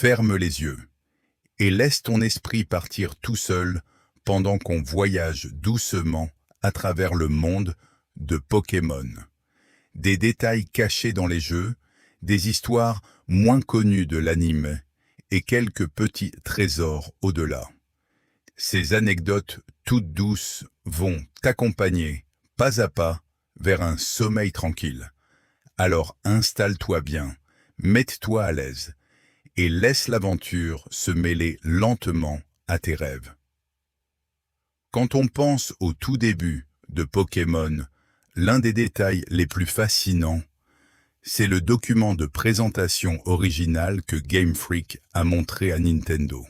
Ferme les yeux et laisse ton esprit partir tout seul pendant qu'on voyage doucement à travers le monde de Pokémon. Des détails cachés dans les jeux, des histoires moins connues de l'anime et quelques petits trésors au-delà. Ces anecdotes toutes douces vont t'accompagner pas à pas vers un sommeil tranquille. Alors installe-toi bien, mets-toi à l'aise et laisse l'aventure se mêler lentement à tes rêves. Quand on pense au tout début de Pokémon, l'un des détails les plus fascinants, c'est le document de présentation original que Game Freak a montré à Nintendo.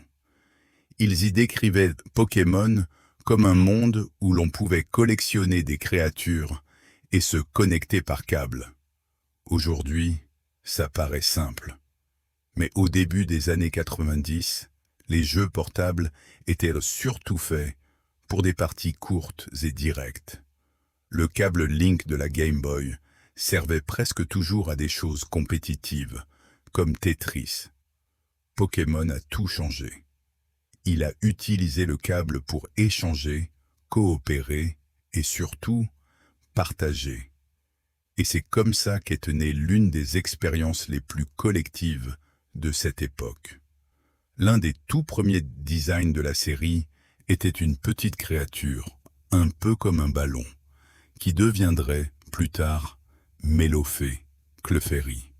Ils y décrivaient Pokémon comme un monde où l'on pouvait collectionner des créatures et se connecter par câble. Aujourd'hui, ça paraît simple. Mais au début des années 90, les jeux portables étaient surtout faits pour des parties courtes et directes. Le câble Link de la Game Boy servait presque toujours à des choses compétitives, comme Tetris. Pokémon a tout changé. Il a utilisé le câble pour échanger, coopérer et surtout partager. Et c'est comme ça qu'est née l'une des expériences les plus collectives de cette époque. L'un des tout premiers designs de la série était une petite créature, un peu comme un ballon, qui deviendrait, plus tard, Mélofée, Clefairy.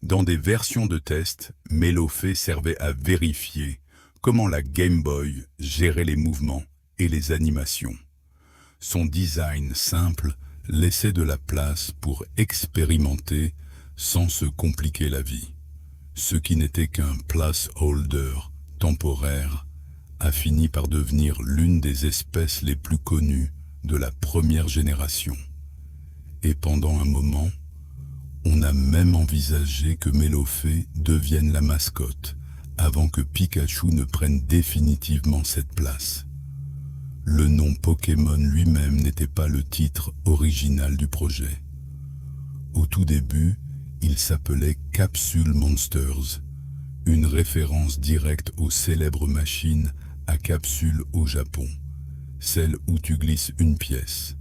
Dans des versions de test, Mélofée servait à vérifier comment la Game Boy gérait les mouvements et les animations. Son design simple laissait de la place pour expérimenter sans se compliquer la vie. Ce qui n'était qu'un placeholder temporaire a fini par devenir l'une des espèces les plus connues de la première génération. Et pendant un moment, on a même envisagé que Mélofée devienne la mascotte avant que Pikachu ne prenne définitivement cette place. Le nom Pokémon lui-même n'était pas le titre original du projet. Au tout début, il s'appelait Capsule Monsters, une référence directe aux célèbres machines à capsules au Japon, celle où tu glisses une pièce,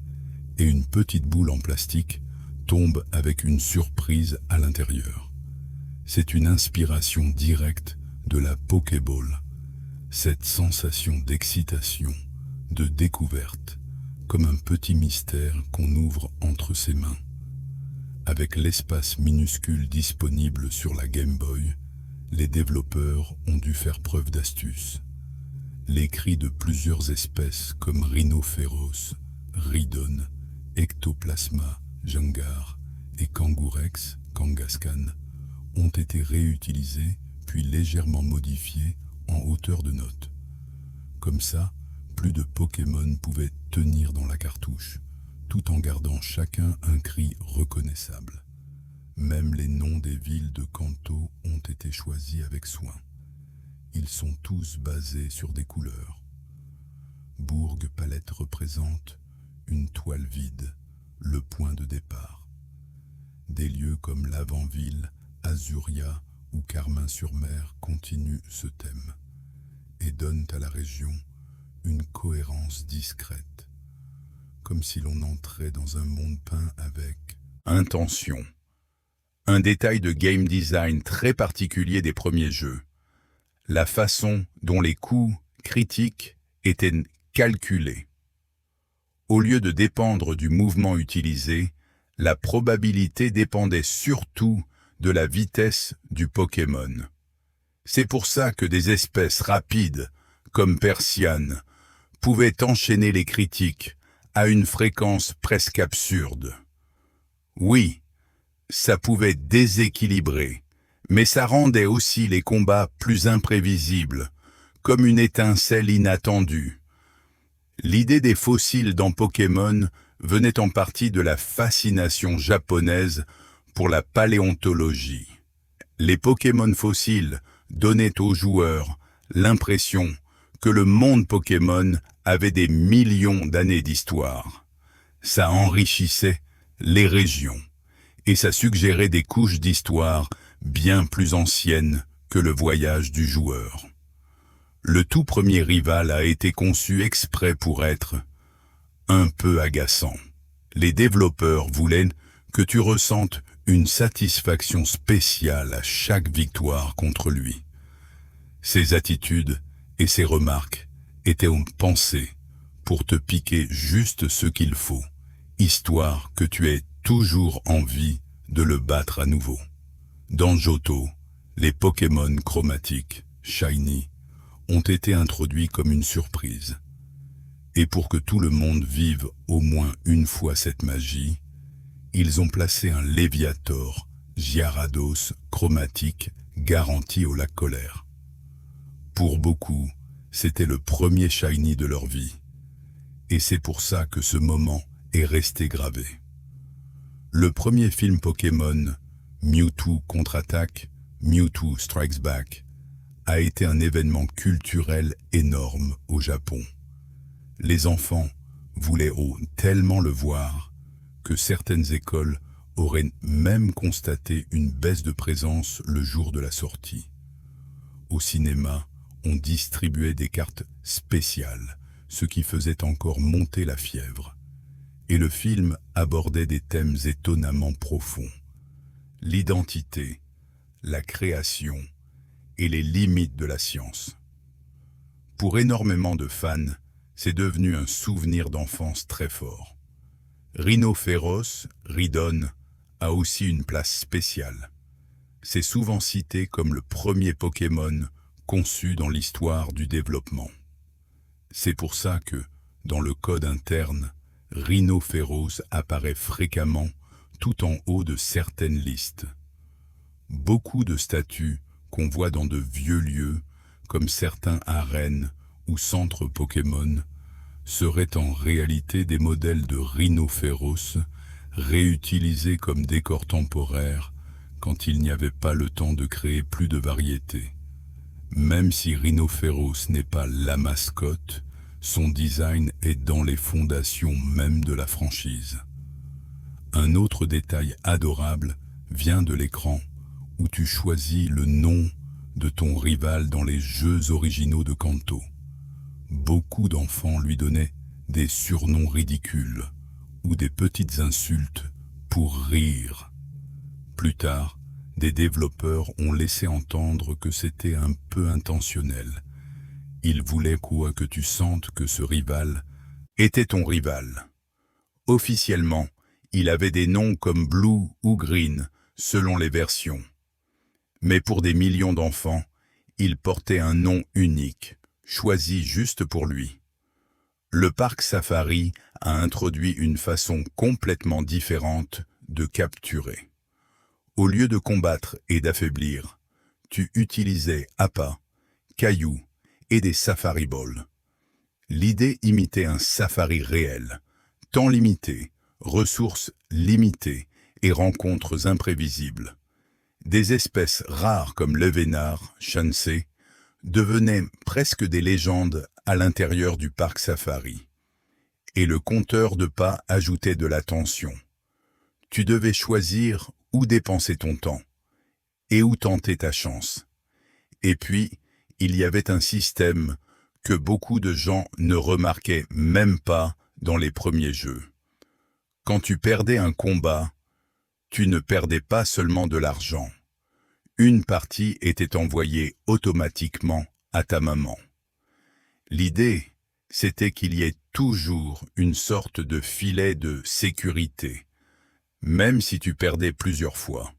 et une petite boule en plastique tombe avec une surprise à l'intérieur. C'est une inspiration directe de la Pokéball, cette sensation d'excitation, de découverte, comme un petit mystère qu'on ouvre entre ses mains. Avec l'espace minuscule disponible sur la Game Boy, les développeurs ont dû faire preuve d'astuce. Les cris de plusieurs espèces comme Rhinophéros, Rhydon, Ectoplasma, Jangar et Kangourex, Kangaskhan ont été réutilisés puis légèrement modifiés en hauteur de note. Comme ça, plus de Pokémon pouvaient tenir dans la cartouche, tout en gardant chacun un cri reconnaissable. Même les noms des villes de Kanto ont été choisis avec soin. Ils sont tous basés sur des couleurs. Bourg Palette représente une toile vide, le point de départ. Des lieux comme Lavanville, Azuria ou Carmin-sur-Mer continuent ce thème et donnent à la région une cohérence discrète, comme si l'on entrait dans un monde peint avec intention. Un détail de game design très particulier des premiers jeux, la façon dont les coups critiques étaient calculés. Au lieu de dépendre du mouvement utilisé, la probabilité dépendait surtout de la vitesse du Pokémon. C'est pour ça que des espèces rapides, comme Persiane, pouvaient enchaîner les critiques à une fréquence presque absurde. Oui, ça pouvait déséquilibrer, mais ça rendait aussi les combats plus imprévisibles, comme une étincelle inattendue. L'idée des fossiles dans Pokémon venait en partie de la fascination japonaise pour la paléontologie. Les Pokémon fossiles donnaient aux joueurs l'impression que le monde Pokémon avait des millions d'années d'histoire. Ça enrichissait les régions et ça suggérait des couches d'histoire bien plus anciennes que le voyage du joueur. Le tout premier rival a été conçu exprès pour être un peu agaçant. Les développeurs voulaient que tu ressentes une satisfaction spéciale à chaque victoire contre lui. Ses attitudes et ses remarques étaient pensées pour te piquer juste ce qu'il faut, histoire que tu aies toujours envie de le battre à nouveau. Dans Johto, les Pokémon chromatiques, Shiny, ont été introduits comme une surprise. Et pour que tout le monde vive au moins une fois cette magie, ils ont placé un Léviator, Gyarados, chromatique, garanti au lac Colère. Pour beaucoup, c'était le premier Shiny de leur vie. Et c'est pour ça que ce moment est resté gravé. Le premier film Pokémon, Mewtwo contre-attaque, Mewtwo Strikes Back, a été un événement culturel énorme au Japon. Les enfants voulaient tellement le voir que certaines écoles auraient même constaté une baisse de présence le jour de la sortie. Au cinéma, on distribuait des cartes spéciales, ce qui faisait encore monter la fièvre. Et le film abordait des thèmes étonnamment profonds. L'identité, la création et les limites de la science. Pour énormément de fans, c'est devenu un souvenir d'enfance très fort. Rhinophéros, Rhydon, a aussi une place spéciale. C'est souvent cité comme le premier Pokémon conçu dans l'histoire du développement. C'est pour ça que, dans le code interne, Rhinophéros apparaît fréquemment tout en haut de certaines listes. Beaucoup de statues qu'on voit dans de vieux lieux, comme certains arènes ou centres Pokémon, seraient en réalité des modèles de Rhinophéros réutilisés comme décors temporaires quand il n'y avait pas le temps de créer plus de variétés. Même si Rhinophéros n'est pas la mascotte, son design est dans les fondations même de la franchise. Un autre détail adorable vient de l'écran, où tu choisis le nom de ton rival dans les jeux originaux de Kanto. Beaucoup d'enfants lui donnaient des surnoms ridicules ou des petites insultes pour rire. Plus tard, des développeurs ont laissé entendre que c'était un peu intentionnel. Ils voulaient que tu sentes que ce rival était ton rival. Officiellement, il avait des noms comme Blue ou Green, selon les versions. Mais pour des millions d'enfants, il portait un nom unique, choisi juste pour lui. Le parc Safari a introduit une façon complètement différente de capturer. Au lieu de combattre et d'affaiblir, tu utilisais appâts, cailloux et des Safari Balls. L'idée imitait un safari réel, temps limité, ressources limitées et rencontres imprévisibles. Des espèces rares comme le vénard, Chansey, devenaient presque des légendes à l'intérieur du parc Safari. Et le compteur de pas ajoutait de la tension. Tu devais choisir où dépenser ton temps et où tenter ta chance. Et puis, il y avait un système que beaucoup de gens ne remarquaient même pas dans les premiers jeux. Quand tu perdais un combat, tu ne perdais pas seulement de l'argent. Une partie était envoyée automatiquement à ta maman. L'idée, c'était qu'il y ait toujours une sorte de filet de sécurité, même si tu perdais plusieurs fois.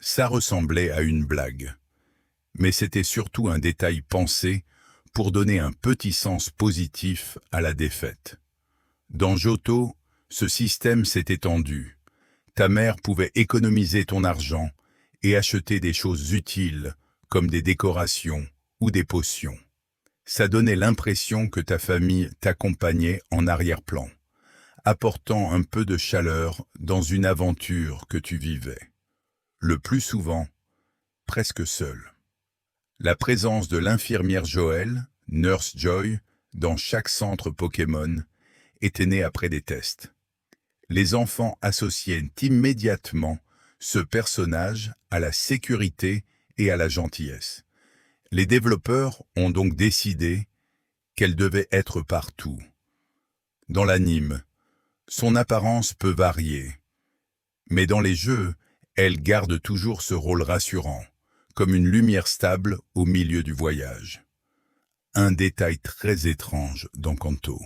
Ça ressemblait à une blague, mais c'était surtout un détail pensé pour donner un petit sens positif à la défaite. Dans Johto, ce système s'est étendu. Ta mère pouvait économiser ton argent et acheter des choses utiles comme des décorations ou des potions. Ça donnait l'impression que ta famille t'accompagnait en arrière-plan, apportant un peu de chaleur dans une aventure que tu vivais. Le plus souvent, presque seul. La présence de l'infirmière Joël, Nurse Joy, dans chaque centre Pokémon, était née après des tests. Les enfants associaient immédiatement ce personnage à la sécurité et à la gentillesse. Les développeurs ont donc décidé qu'elle devait être partout. Dans l'anime, son apparence peut varier, mais dans les jeux, elle garde toujours ce rôle rassurant, comme une lumière stable au milieu du voyage. Un détail très étrange dans Kanto,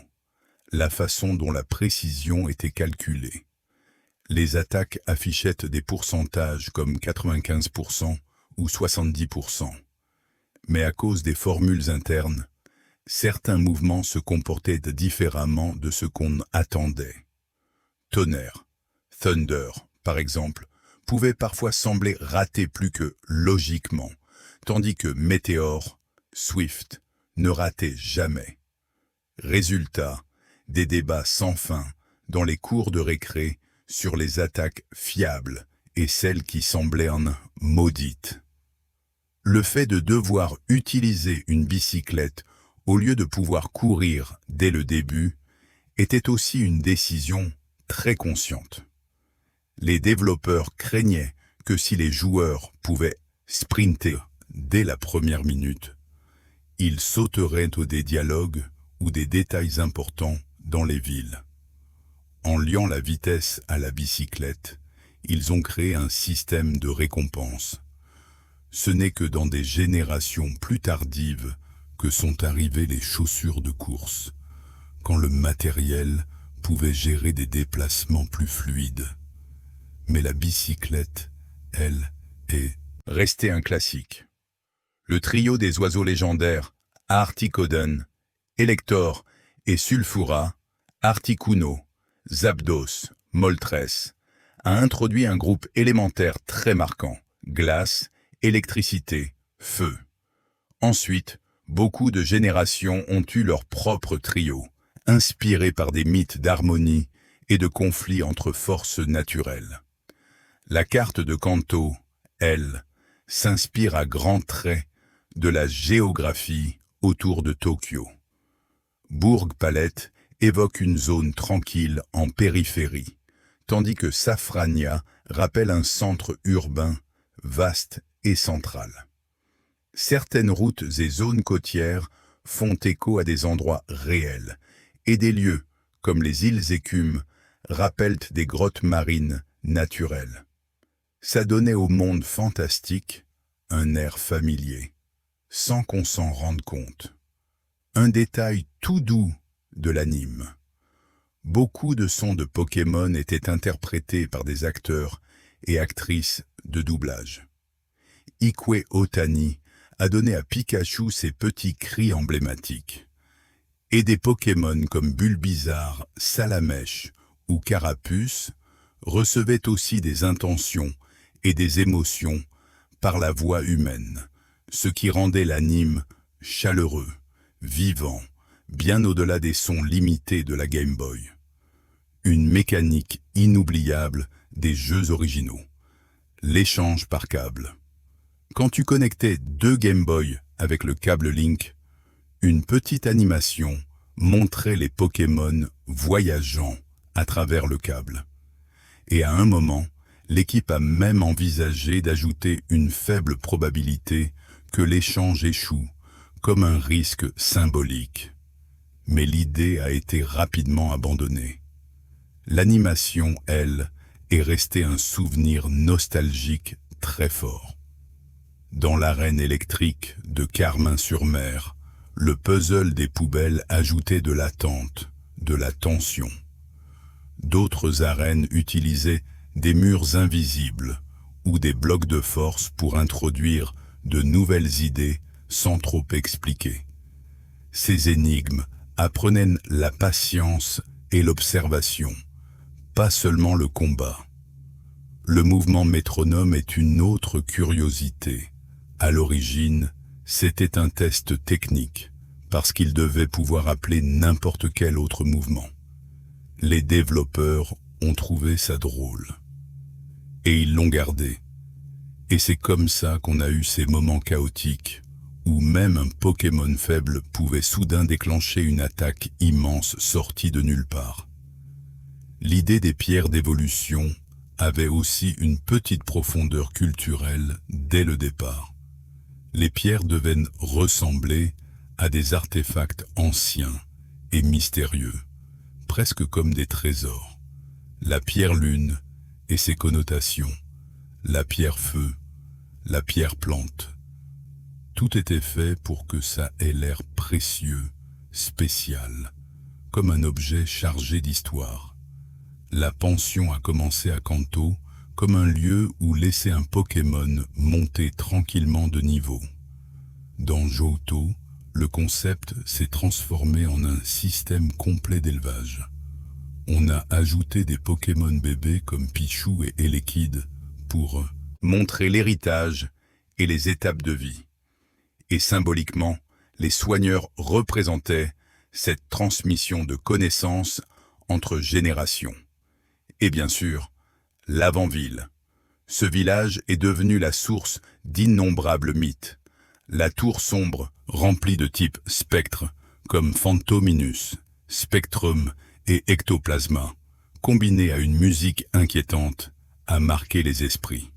la façon dont la précision était calculée. Les attaques affichaient des pourcentages comme 95% ou 70%. Mais à cause des formules internes, certains mouvements se comportaient différemment de ce qu'on attendait. Tonnerre, Thunder, par exemple, pouvait parfois sembler rater plus que logiquement, tandis que Météore, Swift, ne ratait jamais. Résultat, des débats sans fin dans les cours de récré sur les attaques fiables et celles qui semblaient en maudites. Le fait de devoir utiliser une bicyclette au lieu de pouvoir courir dès le début était aussi une décision très consciente. Les développeurs craignaient que si les joueurs pouvaient sprinter dès la première minute, ils sauteraient des dialogues ou des détails importants dans les villes. En liant la vitesse à la bicyclette, ils ont créé un système de récompense. Ce n'est que dans des générations plus tardives que sont arrivées les chaussures de course, quand le matériel pouvait gérer des déplacements plus fluides. Mais la bicyclette, elle, est restée un classique. Le trio des oiseaux légendaires, Articoden, Elector et Sulfura, Articuno, Zapdos, Moltres, a introduit un groupe élémentaire très marquant, glace, électricité, feu. Ensuite, beaucoup de générations ont eu leur propre trio, inspiré par des mythes d'harmonie et de conflits entre forces naturelles. La carte de Kanto, elle, s'inspire à grands traits de la géographie autour de Tokyo. Bourg Palette évoque une zone tranquille en périphérie, tandis que Safrania rappelle un centre urbain vaste et central. Certaines routes et zones côtières font écho à des endroits réels, et des lieux, comme les îles Écumes, rappellent des grottes marines naturelles. Ça donnait au monde fantastique un air familier, sans qu'on s'en rende compte. Un détail tout doux de l'anime. Beaucoup de sons de Pokémon étaient interprétés par des acteurs et actrices de doublage. Ikue Otani a donné à Pikachu ses petits cris emblématiques. Et des Pokémon comme Bulbizarre, Salamèche ou Carapuce recevaient aussi des intentions et des émotions par la voix humaine, ce qui rendait l'anime chaleureux, vivant, bien au-delà des sons limités de la Game Boy. Une mécanique inoubliable des jeux originaux. L'échange par câble. Quand tu connectais deux Game Boy avec le câble Link, une petite animation montrait les Pokémon voyageant à travers le câble. Et à un moment, l'équipe a même envisagé d'ajouter une faible probabilité que l'échange échoue, comme un risque symbolique. Mais l'idée a été rapidement abandonnée. L'animation, elle, est restée un souvenir nostalgique très fort. Dans l'arène électrique de Carmin-sur-Mer, le puzzle des poubelles ajoutait de l'attente, de la tension. D'autres arènes utilisaient des murs invisibles ou des blocs de force pour introduire de nouvelles idées sans trop expliquer. Ces énigmes apprenaient la patience et l'observation, pas seulement le combat. Le mouvement métronome est une autre curiosité. À l'origine, c'était un test technique, parce qu'il devait pouvoir appeler n'importe quel autre mouvement. Les développeurs ont trouvé ça drôle. Et ils l'ont gardé. Et c'est comme ça qu'on a eu ces moments chaotiques, où même un Pokémon faible pouvait soudain déclencher une attaque immense sortie de nulle part. L'idée des pierres d'évolution avait aussi une petite profondeur culturelle dès le départ. Les pierres devaient ressembler à des artefacts anciens et mystérieux, presque comme des trésors. La pierre lune et ses connotations, la pierre feu, la pierre plante. Tout était fait pour que ça ait l'air précieux, spécial, comme un objet chargé d'histoire. La pension a commencé à Kanto comme un lieu où laisser un Pokémon monter tranquillement de niveau. Dans Johto, le concept s'est transformé en un système complet d'élevage. On a ajouté des Pokémon bébés comme Pichu et Elekid pour montrer l'héritage et les étapes de vie. Et symboliquement, les soigneurs représentaient cette transmission de connaissances entre générations. Et bien sûr, l'Avant-Ville. Ce village est devenu la source d'innombrables mythes. La tour sombre, remplie de types spectres, comme Phantominus, Spectrum et Ectoplasma, combinée à une musique inquiétante, a marqué les esprits.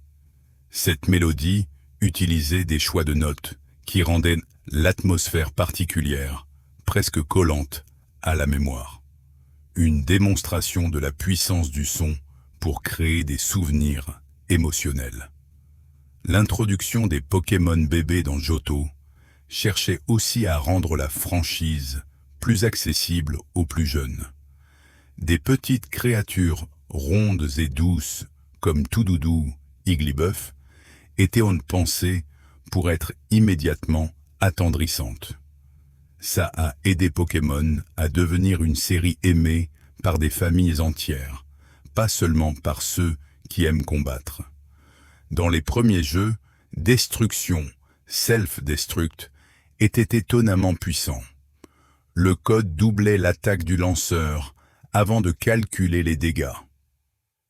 Cette mélodie utilisait des choix de notes qui rendaient l'atmosphère particulière, presque collante, à la mémoire. Une démonstration de la puissance du son pour créer des souvenirs émotionnels. L'introduction des Pokémon bébés dans Johto cherchait aussi à rendre la franchise plus accessible aux plus jeunes. Des petites créatures rondes et douces comme Toudoudou, Igglybuff étaient pensées pour être immédiatement attendrissantes. Ça a aidé Pokémon à devenir une série aimée par des familles entières, pas seulement par ceux qui aiment combattre. Dans les premiers jeux, Destruction, Self-Destruct, était étonnamment puissant. Le code doublait l'attaque du lanceur avant de calculer les dégâts.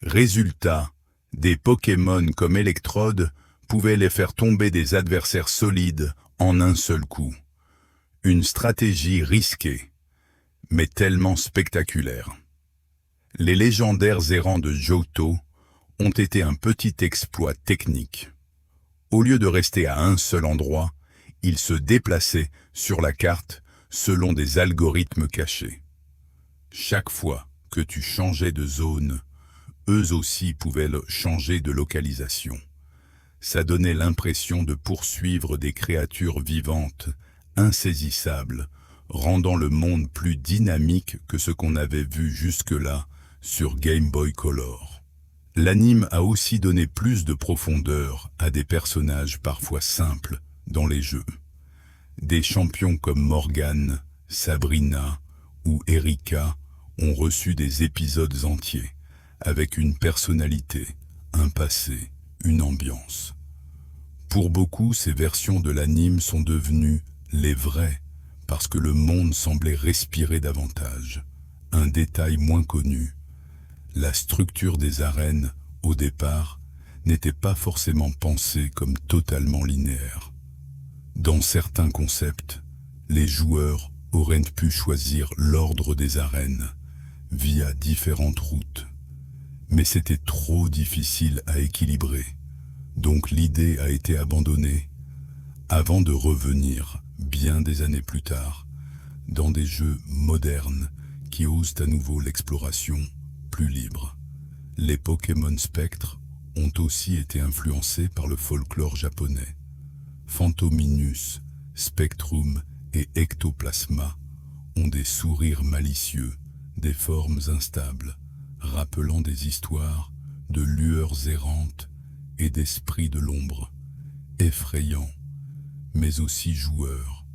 Résultat, des Pokémon comme Electrode pouvaient les faire tomber des adversaires solides en un seul coup. Une stratégie risquée, mais tellement spectaculaire. Les légendaires errants de Johto ont été un petit exploit technique. Au lieu de rester à un seul endroit, ils se déplaçaient sur la carte selon des algorithmes cachés. Chaque fois que tu changeais de zone, eux aussi pouvaient changer de localisation. Ça donnait l'impression de poursuivre des créatures vivantes, insaisissables, rendant le monde plus dynamique que ce qu'on avait vu jusque-là sur Game Boy Color. L'anime a aussi donné plus de profondeur à des personnages parfois simples dans les jeux. Des champions comme Morgane, Sabrina ou Erika ont reçu des épisodes entiers, avec une personnalité, un passé, une ambiance. Pour beaucoup, ces versions de l'anime sont devenues les vraies, parce que le monde semblait respirer davantage. Un détail moins connu, la structure des arènes, au départ, n'était pas forcément pensée comme totalement linéaire. Dans certains concepts, les joueurs auraient pu choisir l'ordre des arènes via différentes routes. Mais c'était trop difficile à équilibrer, donc l'idée a été abandonnée avant de revenir, bien des années plus tard, dans des jeux modernes qui osent à nouveau l'exploration plus libre. Les Pokémon Spectre ont aussi été influencés par le folklore japonais. Phantominus, Spectrum et Ectoplasma ont des sourires malicieux, des formes instables, rappelant des histoires de lueurs errantes et d'esprits de l'ombre, effrayants, mais aussi joueurs.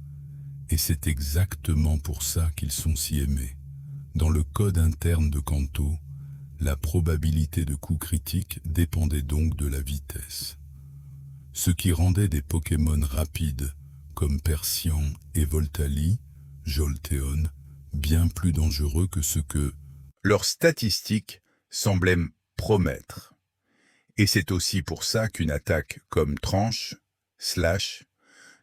Et c'est exactement pour ça qu'ils sont si aimés. Dans le code interne de Kanto, la probabilité de coup critique dépendait donc de la vitesse. Ce qui rendait des Pokémon rapides, comme Persian et Voltali, Jolteon, bien plus dangereux que ce que leurs statistiques semblaient promettre. Et c'est aussi pour ça qu'une attaque comme Tranche, Slash,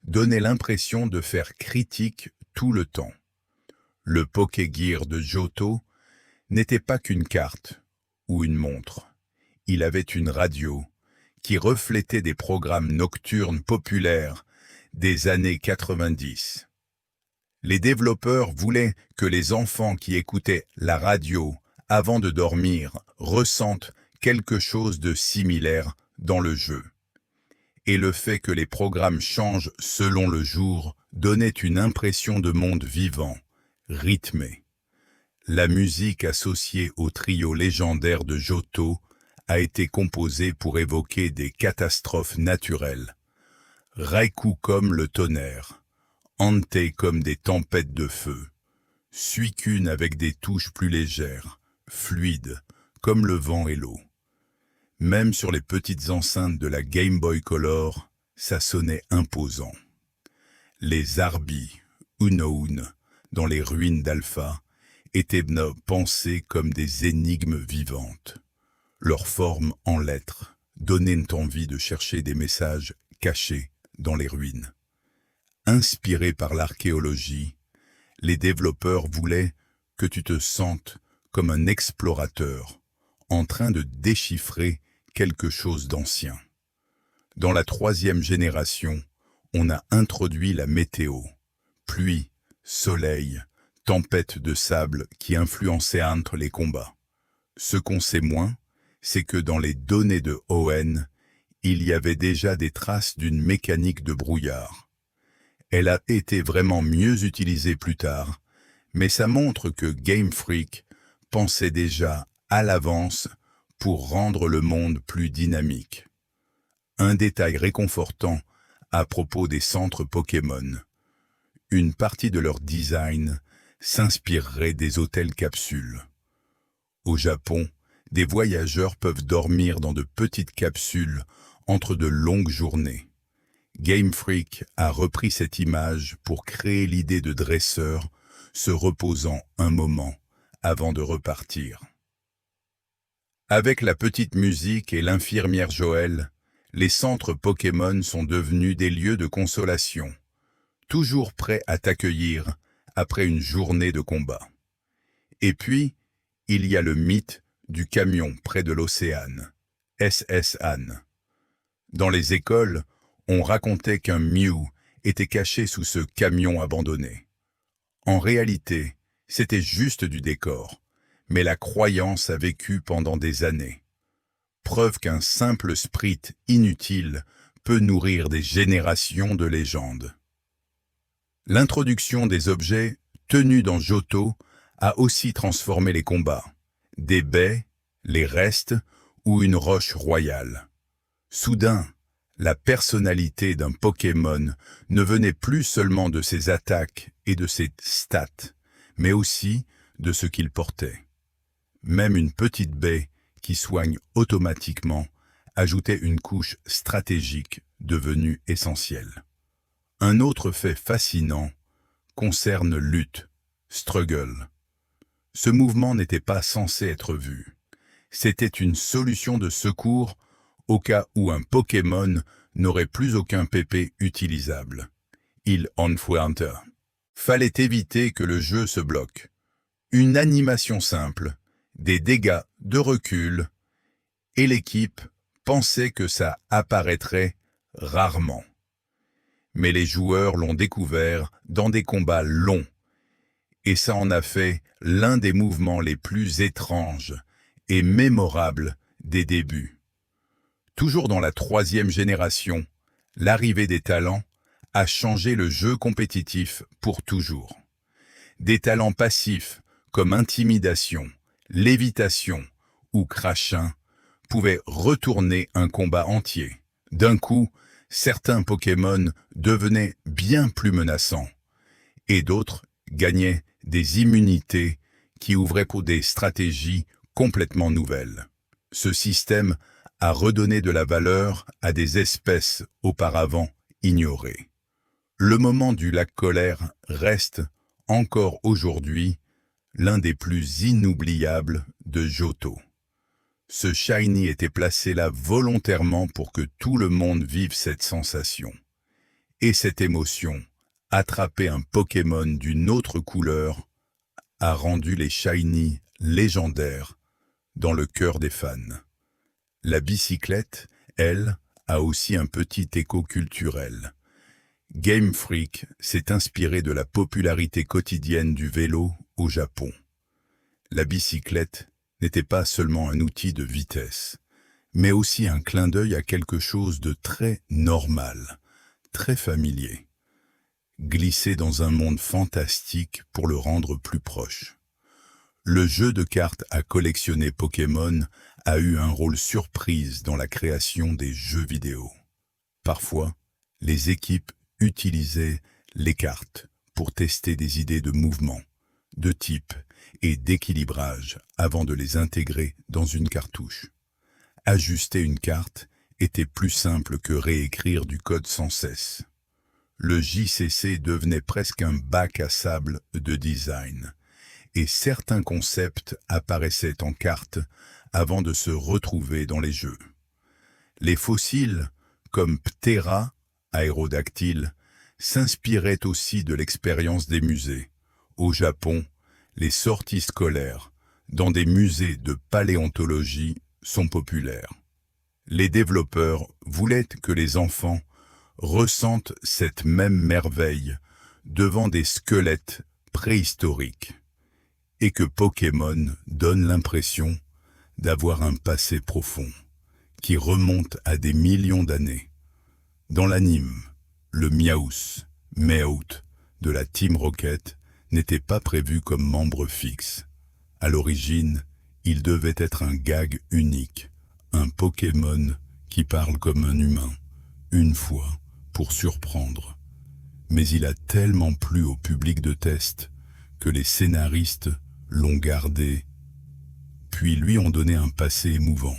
donnait l'impression de faire critique tout le temps. Le Pokégear de Johto n'était pas qu'une carte ou une montre. Il avait une radio qui reflétait des programmes nocturnes populaires, des années 90. Les développeurs voulaient que les enfants qui écoutaient la radio avant de dormir ressentent quelque chose de similaire dans le jeu. Et le fait que les programmes changent selon le jour donnait une impression de monde vivant, rythmé. La musique associée au trio légendaire de Johto a été composée pour évoquer des catastrophes naturelles. Raikou comme le tonnerre, Entei comme des tempêtes de feu, Suicune avec des touches plus légères, fluides, comme le vent et l'eau. Même sur les petites enceintes de la Game Boy Color, ça sonnait imposant. Les Arby, Unoun, dans les ruines d'Alpha, étaient pensés comme des énigmes vivantes. Leur forme en lettres donnait envie de chercher des messages cachés dans les ruines. Inspirés par l'archéologie, les développeurs voulaient que tu te sentes comme un explorateur en train de déchiffrer quelque chose d'ancien. Dans la 3e génération, on a introduit la météo, pluie, soleil, tempête de sable qui influençaient entre les combats. Ce qu'on sait moins, c'est que dans les données de ON, il y avait déjà des traces d'une mécanique de brouillard. Elle a été vraiment mieux utilisée plus tard, mais ça montre que Game Freak pensait déjà à l'avance pour rendre le monde plus dynamique. Un détail réconfortant à propos des centres Pokémon. Une partie de leur design s'inspirerait des hôtels capsules. Au Japon, des voyageurs peuvent dormir dans de petites capsules entre de longues journées. Game Freak a repris cette image pour créer l'idée de dresseurs se reposant un moment avant de repartir. Avec la petite musique et l'infirmière Joël, les centres Pokémon sont devenus des lieux de consolation, toujours prêts à t'accueillir après une journée de combat. Et puis, il y a le mythe du camion près de l'océan, SS Anne. Dans les écoles, on racontait qu'un Mew était caché sous ce camion abandonné. En réalité, c'était juste du décor, mais la croyance a vécu pendant des années. Preuve qu'un simple sprite inutile peut nourrir des générations de légendes. L'introduction des objets tenus dans Johto a aussi transformé les combats. Des baies, les restes ou une roche royale. Soudain, la personnalité d'un Pokémon ne venait plus seulement de ses attaques et de ses stats, mais aussi de ce qu'il portait. Même une petite baie qui soigne automatiquement ajoutait une couche stratégique devenue essentielle. Un autre fait fascinant concerne lutte, struggle. Ce mouvement n'était pas censé être vu. C'était une solution de secours au cas où un Pokémon n'aurait plus aucun PP utilisable. Il en fuente. Fallait éviter que le jeu se bloque. Une animation simple, des dégâts de recul, et l'équipe pensait que ça apparaîtrait rarement. Mais les joueurs l'ont découvert dans des combats longs, et ça en a fait l'un des mouvements les plus étranges et mémorables des débuts. Toujours dans la 3e génération, l'arrivée des talents a changé le jeu compétitif pour toujours. Des talents passifs comme intimidation, lévitation ou crachin pouvaient retourner un combat entier. D'un coup, certains Pokémon devenaient bien plus menaçants et d'autres gagnaient des immunités qui ouvraient pour des stratégies complètement nouvelles. Ce système a redonné de la valeur à des espèces auparavant ignorées. Le moment du lac Colère reste, encore aujourd'hui, l'un des plus inoubliables de Johto. Ce shiny était placé là volontairement pour que tout le monde vive cette sensation. Et cette émotion, attraper un Pokémon d'une autre couleur, a rendu les shiny légendaires dans le cœur des fans. La bicyclette, elle, a aussi un petit écho culturel. Game Freak s'est inspiré de la popularité quotidienne du vélo au Japon. La bicyclette n'était pas seulement un outil de vitesse, mais aussi un clin d'œil à quelque chose de très normal, très familier, glissé dans un monde fantastique pour le rendre plus proche. Le jeu de cartes à collectionner Pokémon a eu un rôle surprise dans la création des jeux vidéo. Parfois, les équipes utilisaient les cartes pour tester des idées de mouvement, de type et d'équilibrage avant de les intégrer dans une cartouche. Ajuster une carte était plus simple que réécrire du code sans cesse. Le JCC devenait presque un bac à sable de design, et certains concepts apparaissaient en carte avant de se retrouver dans les jeux. Les fossiles, comme Ptera, aérodactyle, s'inspiraient aussi de l'expérience des musées. Au Japon, les sorties scolaires dans des musées de paléontologie sont populaires. Les développeurs voulaient que les enfants ressentent cette même merveille devant des squelettes préhistoriques et que Pokémon donne l'impression d'avoir un passé profond qui remonte à des millions d'années. Dans l'anime, le Meowth de la Team Rocket n'était pas prévu comme membre fixe. À l'origine, il devait être un gag unique, un Pokémon qui parle comme un humain, une fois, pour surprendre. Mais il a tellement plu au public de test que les scénaristes l'ont gardé, puis lui ont donné un passé émouvant.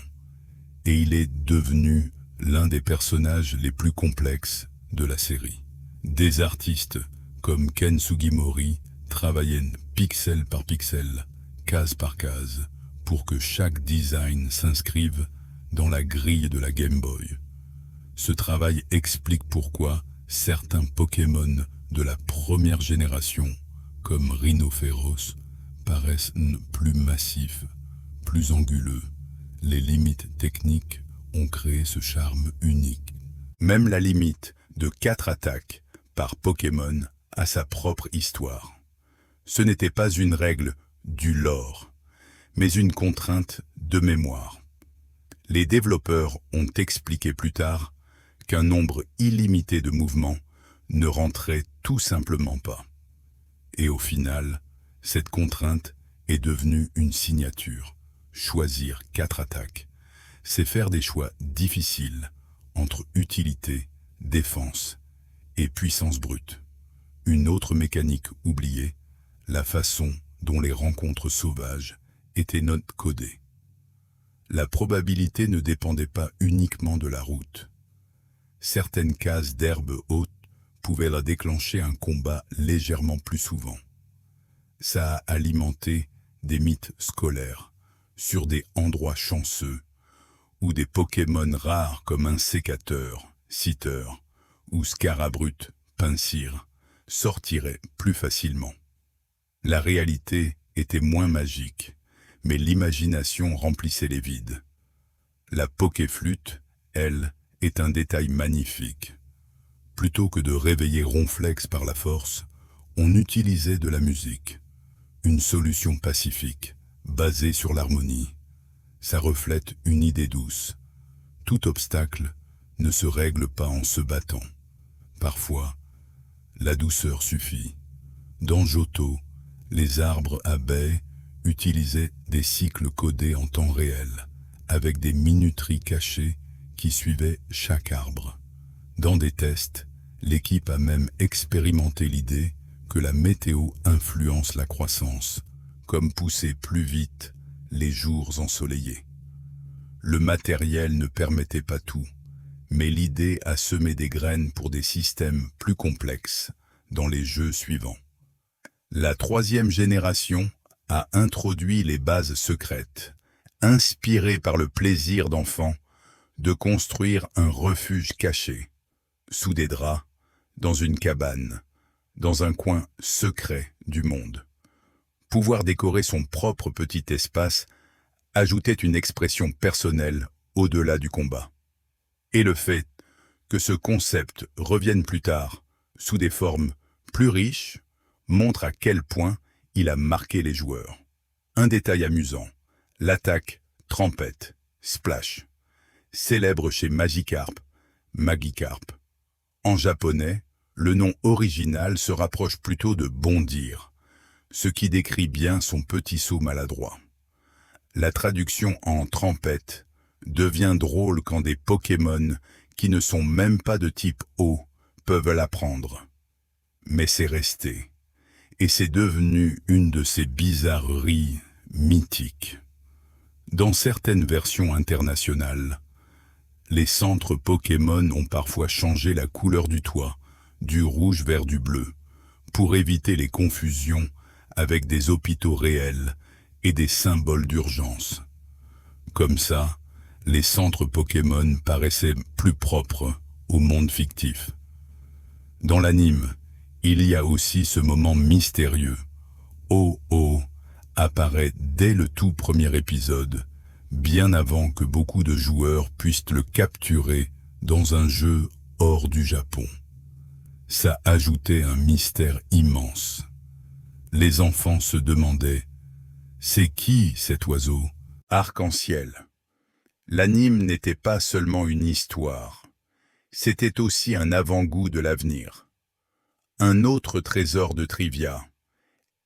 Et il est devenu l'un des personnages les plus complexes de la série. Des artistes comme Ken Sugimori travaillaient pixel par pixel, case par case, pour que chaque design s'inscrive dans la grille de la Game Boy. Ce travail explique pourquoi certains Pokémon de la première génération, comme Rhinophéros, paraissent plus massifs, plus anguleux. Les limites techniques ont créé ce charme unique. Même la limite de 4 attaques par Pokémon a sa propre histoire. Ce n'était pas une règle du lore, mais une contrainte de mémoire. Les développeurs ont expliqué plus tard qu'un nombre illimité de mouvements ne rentrait tout simplement pas. Et au final, cette contrainte est devenue une signature. Choisir 4 attaques, c'est faire des choix difficiles entre utilité, défense et puissance brute. Une autre mécanique oubliée, la façon dont les rencontres sauvages étaient codées. La probabilité ne dépendait pas uniquement de la route. Certaines cases d'herbe haute pouvaient la déclencher un combat légèrement plus souvent. Ça a alimenté des mythes scolaires sur des endroits chanceux où des Pokémon rares comme un sécateur, Scyther ou Scarabrute, Pinsir sortiraient plus facilement. La réalité était moins magique, mais l'imagination remplissait les vides. La Pokéflûte, elle, est un détail magnifique. Plutôt que de réveiller Ronflex par la force, on utilisait de la musique. Une solution pacifique, basée sur l'harmonie. Ça reflète une idée douce. Tout obstacle ne se règle pas en se battant. Parfois, la douceur suffit. Dans Johto, les arbres à baies utilisaient des cycles codés en temps réel, avec des minuteries cachées qui suivaient chaque arbre. Dans des tests, l'équipe a même expérimenté l'idée que la météo influence la croissance, comme pousser plus vite les jours ensoleillés. Le matériel ne permettait pas tout, mais l'idée a semé des graines pour des systèmes plus complexes dans les jeux suivants. La 3e génération a introduit les bases secrètes, inspirées par le plaisir d'enfants de construire un refuge caché, sous des draps, dans une cabane, dans un coin secret du monde. Pouvoir décorer son propre petit espace ajoutait une expression personnelle au-delà du combat. Et le fait que ce concept revienne plus tard sous des formes plus riches, montre à quel point il a marqué les joueurs. Un détail amusant, l'attaque Trempette, Splash, célèbre chez Magikarp, Magikarp. En japonais, le nom original se rapproche plutôt de bondir, ce qui décrit bien son petit saut maladroit. La traduction en trempette devient drôle quand des Pokémon qui ne sont même pas de type eau peuvent l'apprendre. Mais c'est resté, et c'est devenu une de ces bizarreries mythiques. Dans certaines versions internationales, les centres Pokémon ont parfois changé la couleur du toit, du rouge vers du bleu, pour éviter les confusions avec des hôpitaux réels et des symboles d'urgence. Comme ça, les centres Pokémon paraissaient plus propres au monde fictif. Dans l'anime, il y a aussi ce moment mystérieux. Oh-Oh apparaît dès le tout premier épisode, bien avant que beaucoup de joueurs puissent le capturer dans un jeu hors du Japon. Ça ajoutait un mystère immense. Les enfants se demandaient « C'est qui cet oiseau ?» Arc-en-ciel. L'anime n'était pas seulement une histoire, c'était aussi un avant-goût de l'avenir. Un autre trésor de trivia.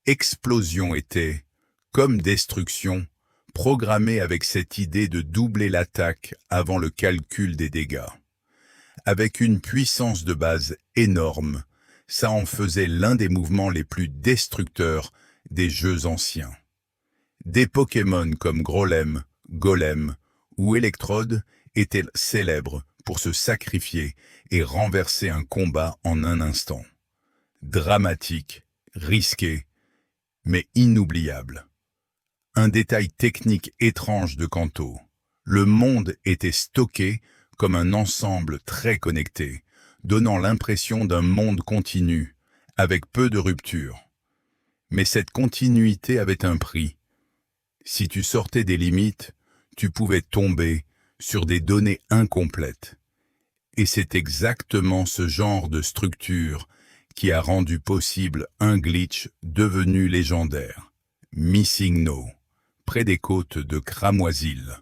Explosion était, comme destruction, programmée avec cette idée de doubler l'attaque avant le calcul des dégâts. Avec une puissance de base énorme, ça en faisait l'un des mouvements les plus destructeurs des jeux anciens. Des Pokémon comme Grolem, Golem ou Electrode étaient célèbres pour se sacrifier et renverser un combat en un instant. Dramatique, risqué, mais inoubliable. Un détail technique étrange de Kanto. Le monde était stocké comme un ensemble très connecté, donnant l'impression d'un monde continu, avec peu de ruptures. Mais cette continuité avait un prix. Si tu sortais des limites, tu pouvais tomber sur des données incomplètes. Et c'est exactement ce genre de structure qui a rendu possible un glitch devenu légendaire. Missing No, près des côtes de Cramoisil.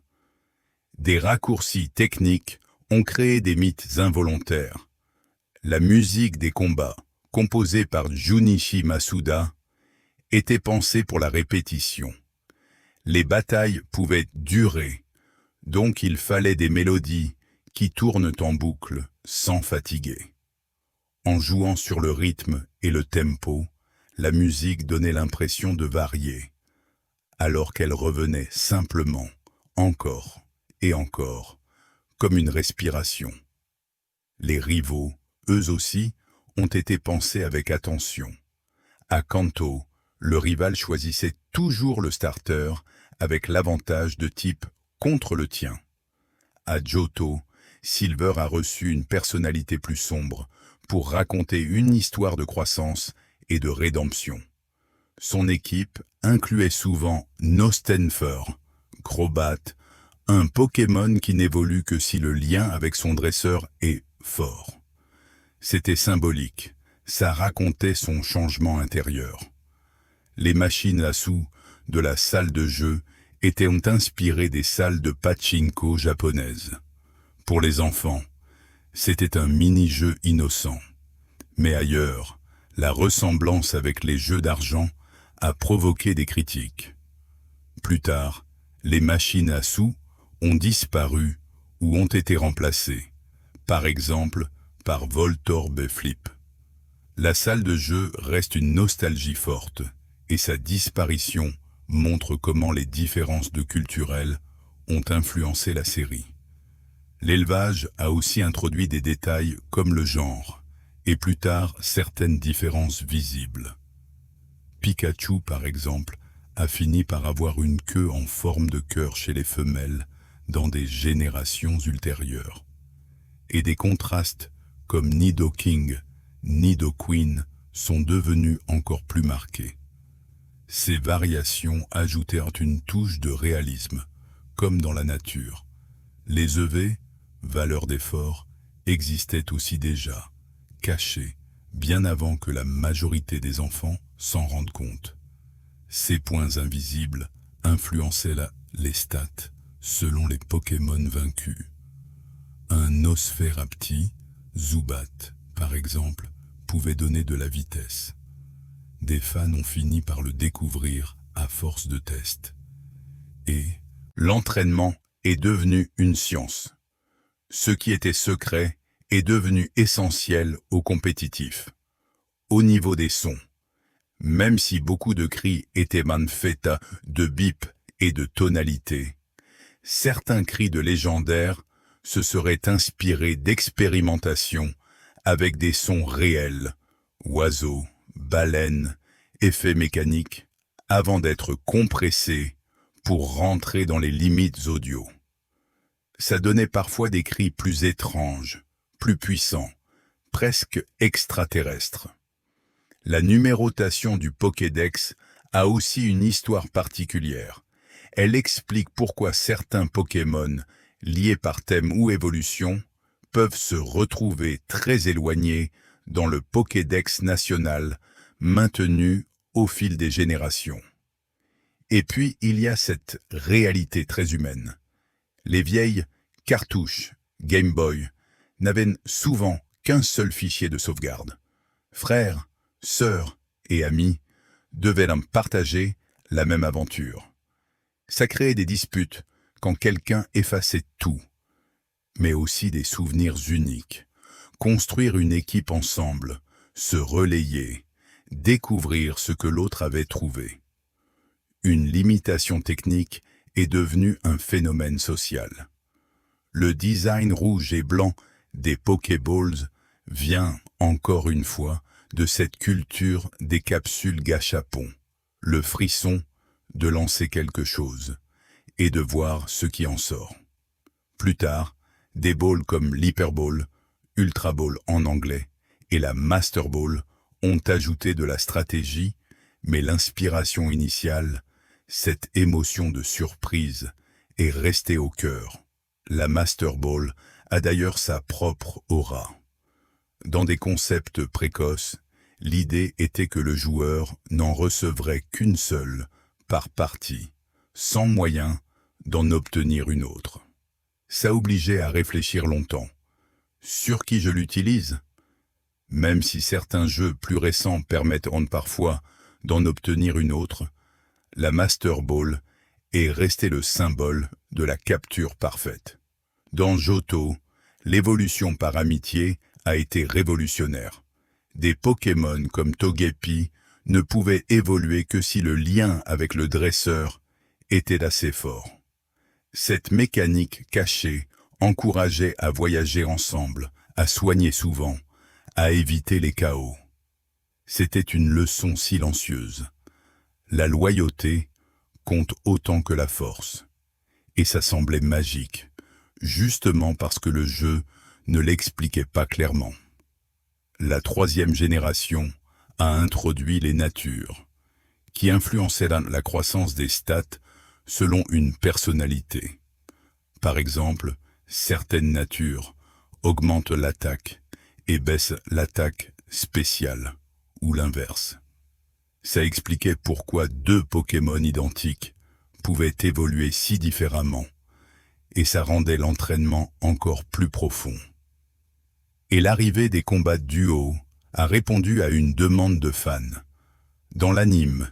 Des raccourcis techniques ont créé des mythes involontaires. La musique des combats, composée par Junichi Masuda, était pensée pour la répétition. Les batailles pouvaient durer, donc il fallait des mélodies qui tournent en boucle sans fatiguer. En jouant sur le rythme et le tempo, la musique donnait l'impression de varier, alors qu'elle revenait simplement, encore et encore, comme une respiration. Les rivaux, eux aussi, ont été pensés avec attention. À Kanto, le rival choisissait toujours le starter avec l'avantage de type contre le tien. À Johto, Silver a reçu une personnalité plus sombre pour raconter une histoire de croissance et de rédemption. Son équipe incluait souvent Nostenfer, Crobat, un Pokémon qui n'évolue que si le lien avec son dresseur est fort. C'était symbolique, ça racontait son changement intérieur. Les machines à sous de la salle de jeu étaient inspirées des salles de pachinko japonaises. Pour les enfants, c'était un mini-jeu innocent. Mais ailleurs, la ressemblance avec les jeux d'argent a provoqué des critiques. Plus tard, les machines à sous ont disparu ou ont été remplacées, par exemple par Voltorb et Flip. La salle de jeu reste une nostalgie forte, et sa disparition montre comment les différences de culturelles ont influencé la série. L'élevage a aussi introduit des détails comme le genre, et plus tard certaines différences visibles. Pikachu, par exemple, a fini par avoir une queue en forme de cœur chez les femelles dans des générations ultérieures. Et des contrastes comme Nidoking, Nidoqueen sont devenus encore plus marqués. Ces variations ajoutèrent une touche de réalisme, comme dans la nature. Les EV, valeurs d'effort, existaient aussi déjà, cachés, bien avant que la majorité des enfants s'en rendent compte. Ces points invisibles influençaient les stats selon les Pokémon vaincus. Un Nosferapti, Zubat, par exemple, pouvait donner de la vitesse. Des fans ont fini par le découvrir à force de tests. Et l'entraînement est devenu une science. Ce qui était secret est devenu essentiel au compétitif. Au niveau des sons, même si beaucoup de cris étaient faits de bip et de tonalité, certains cris de légendaires se seraient inspirés d'expérimentations avec des sons réels, oiseaux, baleines, effets mécaniques, avant d'être compressés pour rentrer dans les limites audio. Ça donnait parfois des cris plus étranges, plus puissants, presque extraterrestres. La numérotation du Pokédex a aussi une histoire particulière. Elle explique pourquoi certains Pokémon, liés par thème ou évolution, peuvent se retrouver très éloignés dans le Pokédex national, maintenu au fil des générations. Et puis, il y a cette réalité très humaine. Les vieilles cartouches Game Boy n'avaient souvent qu'un seul fichier de sauvegarde. Frères, sœurs et amis devaient partager la même aventure. Ça créait des disputes quand quelqu'un effaçait tout, mais aussi des souvenirs uniques. Construire une équipe ensemble, se relayer, découvrir ce que l'autre avait trouvé. Une limitation technique est devenue un phénomène social. Le design rouge et blanc des Pokéballs vient, encore une fois, de cette culture des capsules gâchapon, le frisson de lancer quelque chose et de voir ce qui en sort. Plus tard, des balls comme l'Hyper Ball, Ultra Ball en anglais, et la Master Ball ont ajouté de la stratégie, mais l'inspiration initiale, cette émotion de surprise, est restée au cœur. La Master Ball a d'ailleurs sa propre aura. Dans des concepts précoces, l'idée était que le joueur n'en recevrait qu'une seule par partie, sans moyen d'en obtenir une autre. Ça obligeait à réfléchir longtemps. Sur qui je l'utilise? Même si certains jeux plus récents permettent parfois d'en obtenir une autre, la Master Ball est restée le symbole de la capture parfaite. Dans Johto, l'évolution par amitié a été révolutionnaire. Des Pokémon comme Togepi ne pouvaient évoluer que si le lien avec le dresseur était assez fort. Cette mécanique cachée encourageait à voyager ensemble, à soigner souvent, à éviter les chaos. C'était une leçon silencieuse. La loyauté compte autant que la force. Et ça semblait magique, justement parce que le jeu ne l'expliquait pas clairement. La troisième génération a introduit les natures, qui influençaient la croissance des stats selon une personnalité. Par exemple, certaines natures augmentent l'attaque et baissent l'attaque spéciale, ou l'inverse. Ça expliquait pourquoi deux Pokémon identiques pouvaient évoluer si différemment, et ça rendait l'entraînement encore plus profond. Et l'arrivée des combats de duo a répondu à une demande de fans. Dans l'anime,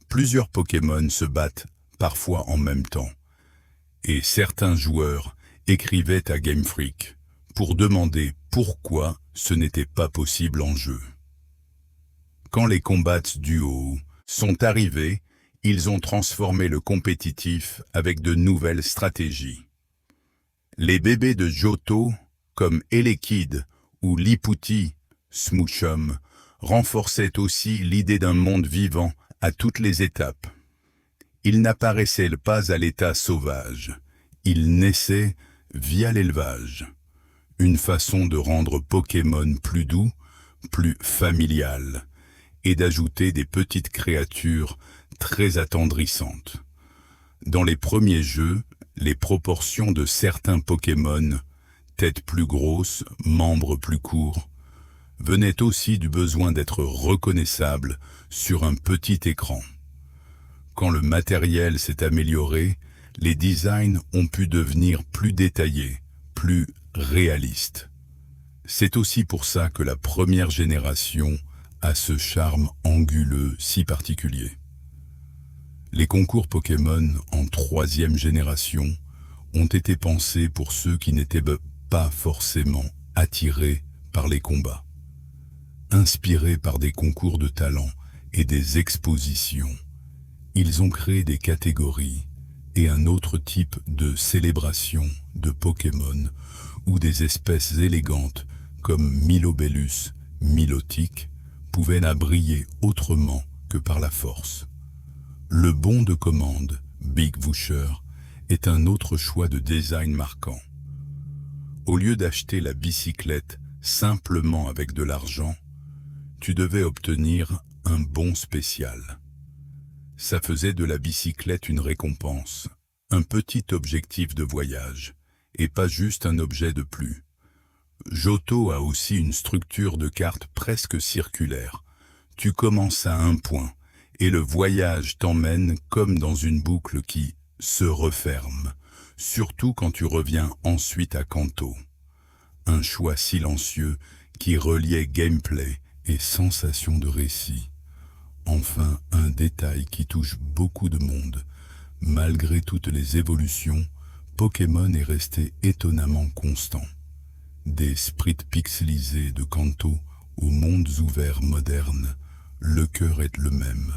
plusieurs Pokémon se battent parfois en même temps, et certains joueurs écrivaient à Game Freak pour demander pourquoi ce n'était pas possible en jeu. Quand les combats duo sont arrivés, ils ont transformé le compétitif avec de nouvelles stratégies. Les bébés de Johto, comme Elekid ou Liputi, Smoochum, renforçaient aussi l'idée d'un monde vivant à toutes les étapes. Ils n'apparaissaient pas à l'état sauvage, ils naissaient via l'élevage. Une façon de rendre Pokémon plus doux, plus familial, et d'ajouter des petites créatures très attendrissantes. Dans les premiers jeux, les proportions de certains Pokémon, tête plus grosse, membres plus courts, venait aussi du besoin d'être reconnaissable sur un petit écran. Quand le matériel s'est amélioré, les designs ont pu devenir plus détaillés, plus réalistes. C'est aussi pour ça que la première génération a ce charme anguleux si particulier. Les concours Pokémon en troisième génération ont été pensés pour ceux qui n'étaient pas forcément attirés par les combats. Inspirés par des concours de talent et des expositions, ils ont créé des catégories et un autre type de célébration de Pokémon où des espèces élégantes comme Milobellus, Milotic pouvaient briller autrement que par la force. Le bon de commande, Big Voucher, est un autre choix de design marquant. Au lieu d'acheter la bicyclette simplement avec de l'argent, tu devais obtenir un bon spécial. Ça faisait de la bicyclette une récompense, un petit objectif de voyage, et pas juste un objet de plus. Johto a aussi une structure de carte presque circulaire. Tu commences à un point, et le voyage t'emmène comme dans une boucle qui se referme, surtout quand tu reviens ensuite à Kanto. Un choix silencieux qui reliait gameplay et sensation de récit. Enfin, un détail qui touche beaucoup de monde. Malgré toutes les évolutions, Pokémon est resté étonnamment constant. Des sprites pixelisés de Kanto aux mondes ouverts modernes, le cœur est le même.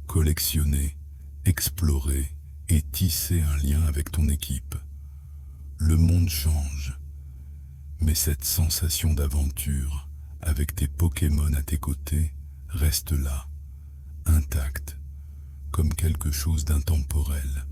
Collectionner, explorer et tisser un lien avec ton équipe. Le monde change, mais cette sensation d'aventure, avec tes Pokémon à tes côtés, reste là, intacte, comme quelque chose d'intemporel,